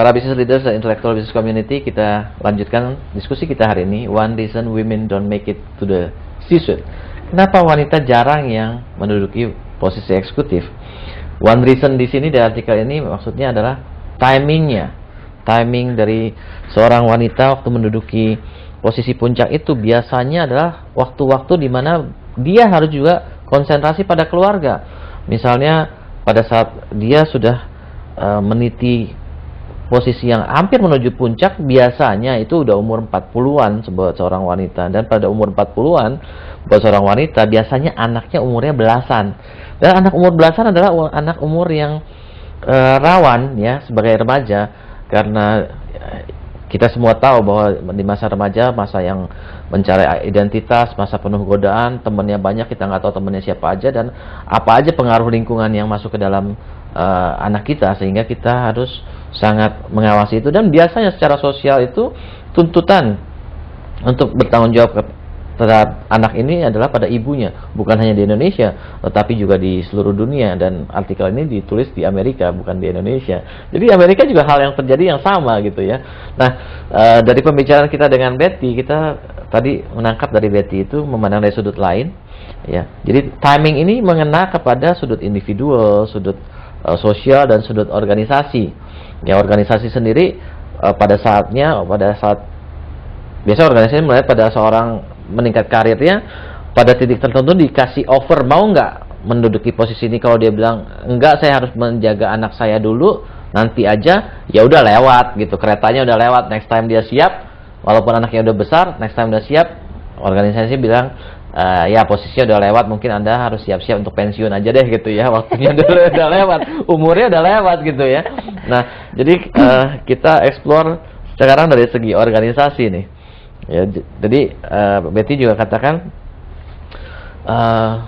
para business leaders dan intellectual business community, kita lanjutkan diskusi kita hari ini. One reason women don't make it to the C-suite. Kenapa wanita jarang yang menduduki posisi eksekutif? One reason di sini dari artikel ini maksudnya adalah timingnya. Timing dari seorang wanita waktu menduduki posisi puncak itu biasanya adalah waktu-waktu di mana dia harus juga konsentrasi pada keluarga. Misalnya pada saat dia sudah meniti posisi yang hampir menuju puncak, biasanya itu udah umur 40-an buat seorang wanita. Dan pada umur 40-an buat seorang wanita biasanya anaknya umurnya belasan. Dan anak umur belasan adalah anak umur yang rawan ya sebagai remaja, karena kita semua tahu bahwa di masa remaja, masa yang mencari identitas, masa penuh godaan, temannya banyak, kita nggak tahu temannya siapa aja dan apa aja pengaruh lingkungan yang masuk ke dalam anak kita, sehingga kita harus sangat mengawasi itu. Dan biasanya secara sosial itu tuntutan untuk bertanggung jawab terhadap anak ini adalah pada ibunya, bukan hanya di Indonesia tetapi juga di seluruh dunia. Dan artikel ini ditulis di Amerika, bukan di Indonesia. Jadi Amerika juga hal yang terjadi yang sama gitu ya. Nah, dari pembicaraan kita dengan Betty, kita tadi menangkap dari Betty itu memandang dari sudut lain ya. Jadi timing ini mengena kepada sudut individual, sudut sosial, dan sudut organisasi. Ya, organisasi sendiri pada saat biasa organisasi melihat pada seorang meningkat karirnya, pada titik tertentu dikasih offer, mau nggak menduduki posisi ini. Kalau dia bilang enggak, saya harus menjaga anak saya dulu, nanti aja, ya udah lewat gitu, keretanya udah lewat. Next time dia siap, walaupun anaknya udah besar, next time udah siap, organisasi bilang ya posisinya udah lewat, mungkin Anda harus siap-siap untuk pensiun aja deh gitu ya, waktunya udah lewat, umurnya udah lewat gitu ya. Nah, jadi kita explore sekarang dari segi organisasi nih ya. Jadi Betty juga katakan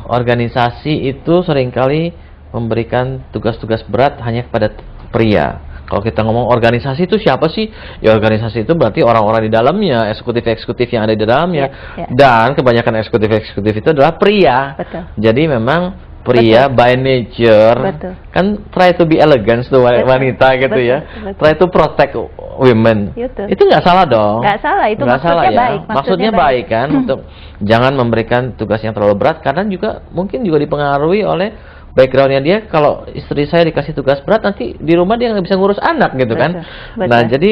organisasi itu seringkali memberikan tugas-tugas berat hanya kepada pria. Kalau kita ngomong organisasi itu siapa sih? Ya, organisasi itu berarti orang-orang di dalamnya, eksekutif-eksekutif yang ada di dalamnya. Ya. Dan kebanyakan eksekutif-eksekutif itu adalah pria. Betul. Jadi memang pria by nature kan try to be elegant tuh wanita gitu ya. Try to protect women. Itu nggak salah dong. Nggak salah, itu nggak maksudnya salah ya. baik. Maksudnya baik kan untuk jangan memberikan tugas yang terlalu berat, karena juga mungkin juga dipengaruhi oleh backgroundnya dia. Kalau istri saya dikasih tugas berat, nanti di rumah dia nggak bisa ngurus anak gitu kan. Betul. Nah, jadi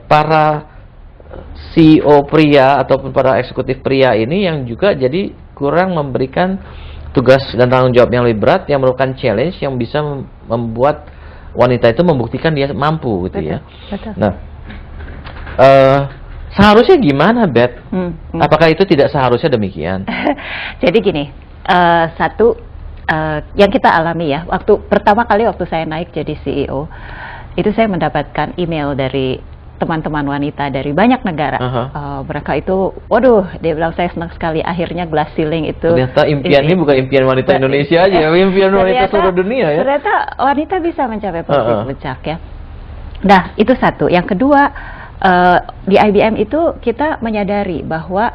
para CEO pria ataupun para eksekutif pria ini yang juga jadi kurang memberikan tugas dan tanggung jawab yang lebih berat, yang merupakan challenge yang bisa membuat wanita itu membuktikan dia mampu gitu. Betul. Ya. Betul. Nah, seharusnya gimana, Bet? Apakah itu tidak seharusnya demikian? Jadi gini, yang kita alami ya, pertama kali waktu saya naik jadi CEO, itu saya mendapatkan email dari teman-teman wanita dari banyak negara. Mereka itu, waduh, dia bilang saya senang sekali akhirnya glass ceiling itu. Ternyata impian ini bukan impian wanita Indonesia aja, impian wanita seluruh dunia ya. Ternyata wanita bisa mencapai posisi puncak ya. Nah, itu satu. Yang kedua, di IBM itu kita menyadari bahwa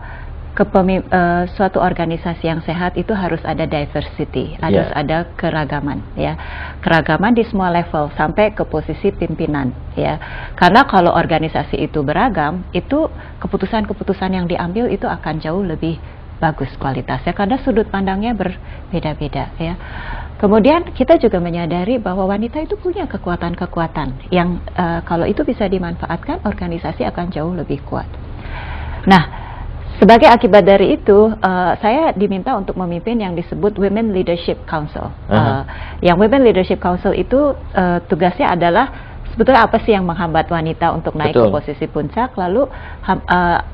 suatu organisasi yang sehat itu harus ada diversity, harus ada keragaman ya, keragaman di semua level sampai ke posisi pimpinan ya. Karena kalau organisasi itu beragam, itu keputusan-keputusan yang diambil itu akan jauh lebih bagus kualitasnya karena sudut pandangnya berbeda-beda ya. Kemudian kita juga menyadari bahwa wanita itu punya kekuatan-kekuatan yang kalau itu bisa dimanfaatkan, organisasi akan jauh lebih kuat. Nah, sebagai akibat dari itu, saya diminta untuk memimpin yang disebut Women Leadership Council. Yang Women Leadership Council itu tugasnya adalah sebetulnya apa sih yang menghambat wanita untuk naik ke posisi puncak, lalu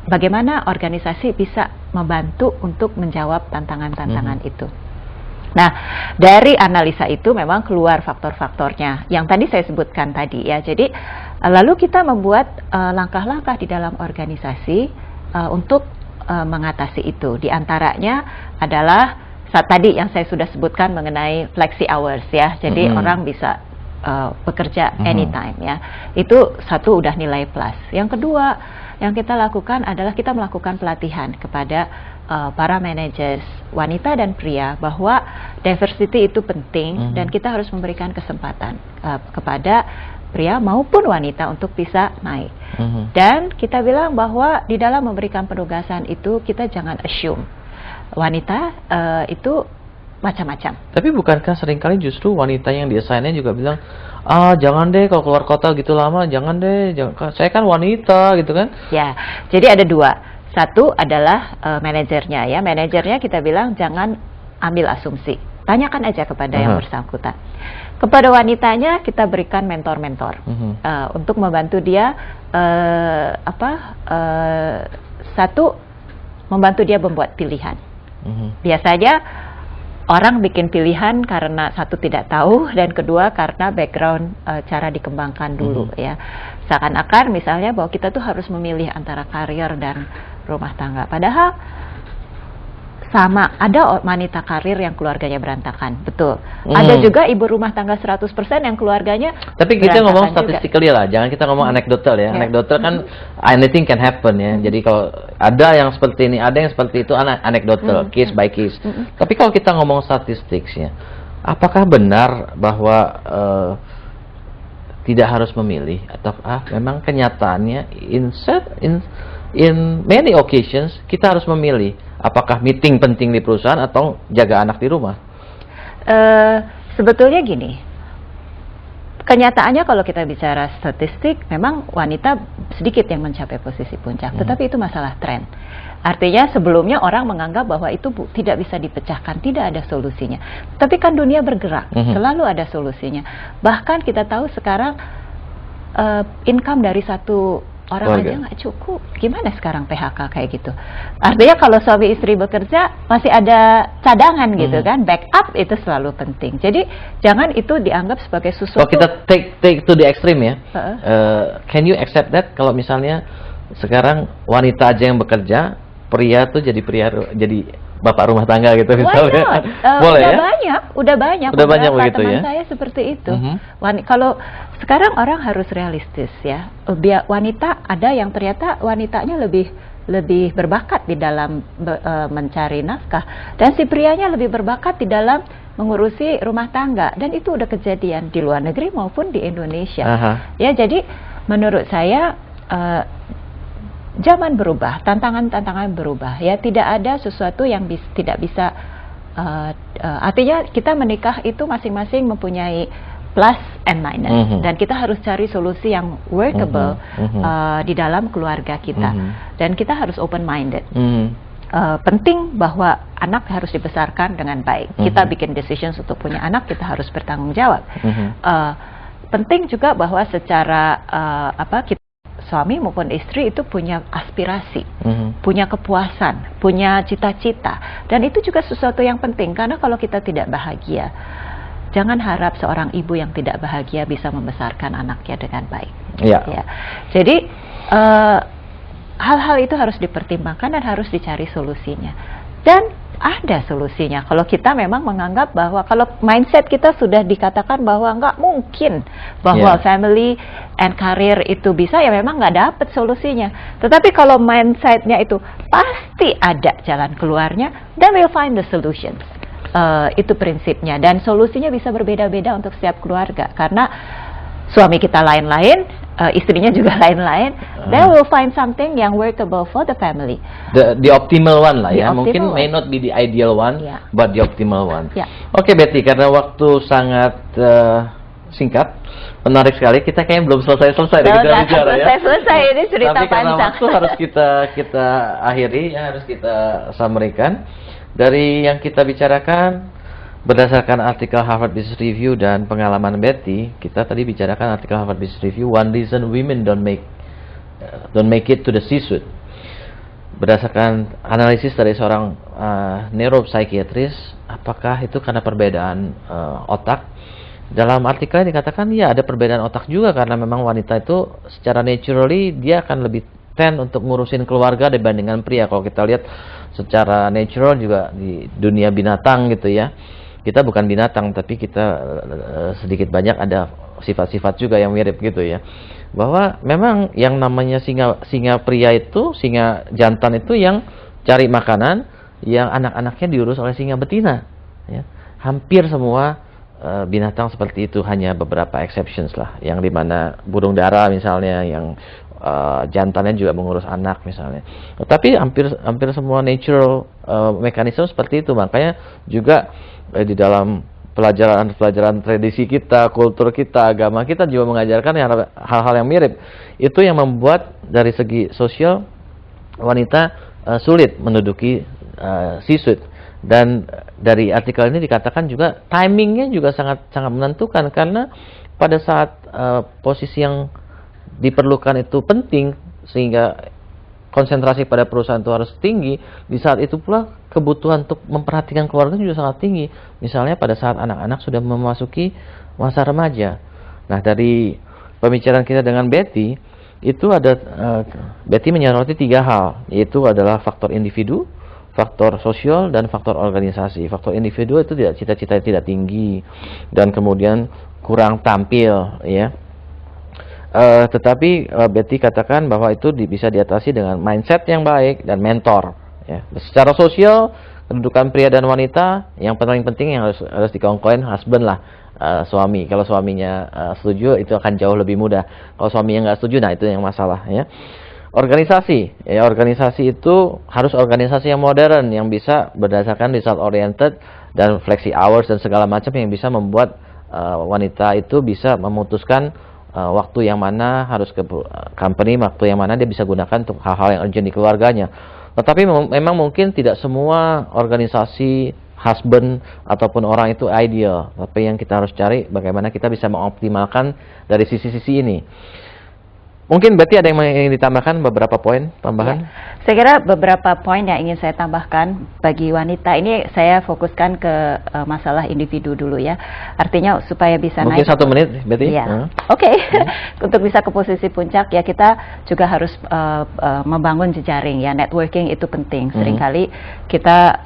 bagaimana organisasi bisa membantu untuk menjawab tantangan-tantangan itu. Nah, dari analisa itu memang keluar faktor-faktornya yang tadi saya sebutkan tadi ya. Jadi lalu kita membuat langkah-langkah di dalam organisasi untuk mengatasi itu. Di antaranya adalah tadi yang saya sudah sebutkan mengenai flexi hours ya. Jadi orang bisa bekerja anytime ya. Itu satu udah nilai plus. Yang kedua yang kita lakukan adalah kita melakukan pelatihan kepada para managers wanita dan pria bahwa diversity itu penting dan kita harus memberikan kesempatan kepada pria maupun wanita untuk bisa naik. Dan kita bilang bahwa di dalam memberikan penugasan itu kita jangan assume wanita itu macam-macam. Tapi bukankah seringkali justru wanita yang di-assign-nya juga bilang, jangan deh kalau keluar kota gitu lama, jangan deh, saya kan wanita gitu kan? Ya, jadi ada dua. Satu adalah manajernya ya, manajernya kita bilang jangan ambil asumsi, tanyakan aja kepada yang bersangkutan. Kepada wanitanya kita berikan mentor-mentor untuk membantu dia, satu membantu dia membuat pilihan. Biasanya orang bikin pilihan karena satu tidak tahu dan kedua karena background cara dikembangkan dulu ya. Seakan-akan misalnya bahwa kita tuh harus memilih antara karir dan rumah tangga. Padahal sama, ada wanita karir yang keluarganya berantakan, betul. Ada juga ibu rumah tangga 100% yang keluarganya. Tapi kita ngomong statistically lah, jangan kita ngomong anekdotal ya. Anekdotal kan anything can happen ya. Jadi kalau ada yang seperti ini, ada yang seperti itu, anekdotal, case by case. Tapi kalau kita ngomong statistiknya, apakah benar bahwa tidak harus memilih atau memang kenyataannya in many occasions kita harus memilih apakah meeting penting di perusahaan atau jaga anak di rumah? Sebetulnya gini, kenyataannya kalau kita bicara statistik, memang wanita sedikit yang mencapai posisi puncak, tetapi itu masalah tren. Artinya sebelumnya orang menganggap bahwa itu tidak bisa dipecahkan, tidak ada solusinya. Tapi kan dunia bergerak, selalu ada solusinya. Bahkan kita tahu sekarang income dari satu orang aja nggak cukup. Gimana sekarang PHK kayak gitu? Artinya kalau suami istri bekerja masih ada cadangan gitu kan, backup itu selalu penting. Jadi jangan itu dianggap sebagai sesuatu. Kalau kita take to the extreme ya, can you accept that kalau misalnya sekarang wanita aja yang bekerja, pria tuh jadi bapak rumah tangga gitu misalnya? Boleh udah banyak begitu teman ya? saya seperti itu. Kalau sekarang orang harus realistis ya. Wanita ada yang ternyata wanitanya lebih berbakat di dalam mencari nafkah, dan si prianya lebih berbakat di dalam mengurusi rumah tangga, dan itu udah kejadian di luar negeri maupun di Indonesia. Ya, jadi menurut saya zaman berubah, tantangan-tantangan berubah. Ya, tidak ada sesuatu yang tidak bisa. Artinya kita menikah itu masing-masing mempunyai plus and minus, dan kita harus cari solusi yang workable di dalam keluarga kita, dan kita harus open minded. Penting bahwa anak harus dibesarkan dengan baik. Kita bikin decisions untuk punya anak, kita harus bertanggung jawab. Penting juga bahwa secara suami maupun istri itu punya aspirasi, punya kepuasan, punya cita-cita, dan itu juga sesuatu yang penting, karena kalau kita tidak bahagia, jangan harap seorang ibu yang tidak bahagia bisa membesarkan anaknya dengan baik. Ya. Jadi hal-hal itu harus dipertimbangkan dan harus dicari solusinya, dan ada solusinya. Kalau kita memang menganggap bahwa kalau mindset kita sudah dikatakan bahwa nggak mungkin bahwa family and career itu bisa, ya memang nggak dapet solusinya. Tetapi kalau mindsetnya itu pasti ada jalan keluarnya, then we'll find the solutions. Itu prinsipnya, dan solusinya bisa berbeda-beda untuk setiap keluarga, karena suami kita lain-lain, istrinya juga lain-lain, then we'll find something yang workable for the family. The optimal one lah ya, mungkin may not be the ideal one, but the optimal one. Oke, Betty, karena waktu sangat singkat, menarik sekali, kita kayaknya belum selesai-selesai kita bicara ya. Selesai ini cerita tapi karena panjang. waktu harus kita akhiri, ya, harus kita summary-kan. Dari yang kita bicarakan berdasarkan artikel Harvard Business Review dan pengalaman Betty, kita tadi bicarakan artikel Harvard Business Review, One Reason Women Don't Make It to the C-Suite. Berdasarkan analisis dari seorang neuropsikiatris, apakah itu karena perbedaan otak? Dalam artikel ini dikatakan ya ada perbedaan otak juga, karena memang wanita itu secara naturally dia akan lebih tend untuk ngurusin keluarga dibandingkan pria. Kalau kita lihat secara natural juga di dunia binatang gitu ya, kita bukan binatang tapi kita sedikit banyak ada sifat-sifat juga yang mirip gitu ya, bahwa memang yang namanya singa pria itu, singa jantan itu yang cari makanan, yang anak-anaknya diurus oleh singa betina ya. Hampir semua binatang seperti itu hanya beberapa exceptions lah, yang dimana burung dara misalnya yang jantannya juga mengurus anak misalnya. Tapi hampir semua natural mekanisme seperti itu. Makanya juga di dalam pelajaran tradisi kita, kultur kita, agama kita juga mengajarkan hal-hal yang mirip. Itu yang membuat dari segi sosial wanita sulit menduduki C-suite. Dan dari artikel ini dikatakan juga timingnya juga sangat menentukan, karena pada saat posisi yang diperlukan itu penting sehingga konsentrasi pada perusahaan itu harus tinggi, di saat itu pula kebutuhan untuk memperhatikan keluarga juga sangat tinggi. Misalnya pada saat anak-anak sudah memasuki masa remaja. Nah, dari pembicaraan kita dengan Betty itu ada Betty menyoroti 3 hal, yaitu adalah faktor individu, faktor sosial, dan faktor organisasi. Faktor individu itu tidak cita-cita tidak tinggi dan kemudian kurang tampil, ya. Tetapi Betty katakan bahwa itu bisa diatasi dengan mindset yang baik dan mentor. Ya. Secara sosial, kedudukan pria dan wanita yang paling penting yang harus dikongkoin husband lah, suami. Kalau suaminya setuju, itu akan jauh lebih mudah. Kalau suaminya nggak setuju, nah itu yang masalah. Ya. Organisasi, ya, organisasi itu harus organisasi yang modern, yang bisa berdasarkan result oriented dan flexi hours dan segala macam, yang bisa membuat wanita itu bisa memutuskan waktu yang mana harus ke company, waktu yang mana dia bisa gunakan untuk hal-hal yang urgent di keluarganya. Tetapi memang mungkin tidak semua organisasi husband ataupun orang itu ideal. Tapi yang kita harus cari bagaimana kita bisa mengoptimalkan dari sisi-sisi ini. Mungkin berarti ada yang ingin ditambahkan, beberapa poin tambahan? Ya, saya kira beberapa poin yang ingin saya tambahkan bagi wanita ini, saya fokuskan ke masalah individu dulu ya. Artinya supaya bisa mungkin naik. Mungkin 1 menit berarti? Ya. Oke. Untuk bisa ke posisi puncak ya, kita juga harus membangun jejaring ya. Networking itu penting. Seringkali kita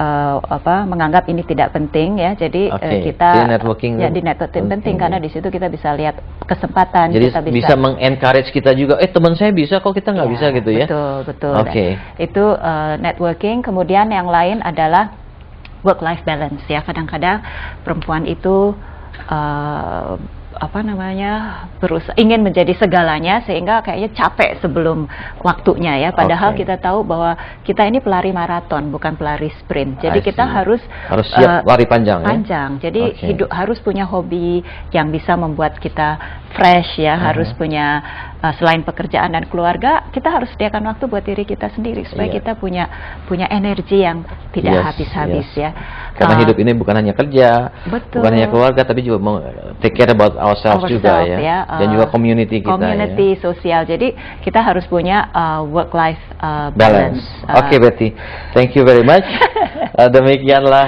menganggap ini tidak penting ya. Jadi kita di networking ya, di networking penting karena di situ kita bisa lihat kesempatan. Jadi kita bisa mengencourage kita juga. Teman saya bisa, kok kita nggak bisa gitu ya? Betul. Itu networking. Kemudian yang lain adalah work-life balance ya. Kadang-kadang perempuan itu ingin menjadi segalanya sehingga kayaknya capek sebelum waktunya ya. Padahal kita tahu bahwa kita ini pelari maraton, bukan pelari sprint. Jadi kita harus siap lari panjang. Jadi hidup harus punya hobi yang bisa membuat kita fresh ya. Harus punya selain pekerjaan dan keluarga, kita harus sediakan waktu buat diri kita sendiri supaya kita punya energi yang tidak habis-habis ya. Karena hidup ini bukan hanya kerja, bukan hanya keluarga, tapi juga mau take care about ourselves juga ya. Dan juga community kita sosial. Jadi kita harus punya work-life balance. Oke, Betty, thank you very much. Demikianlah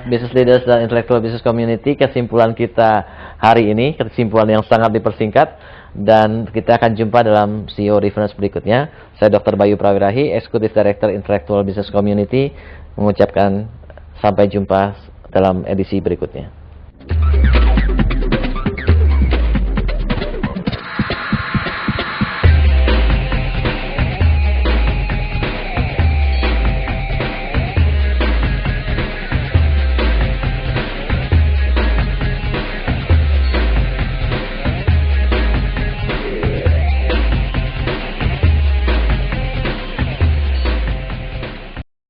Business Leaders dan Intellectual Business Community, kesimpulan kita hari ini, kesimpulan yang sangat dipersingkat. Dan kita akan jumpa dalam CEO Reference berikutnya. Saya Dr. Bayu Prawirahi, Executive Director Intellectual Business Community, mengucapkan sampai jumpa dalam edisi berikutnya.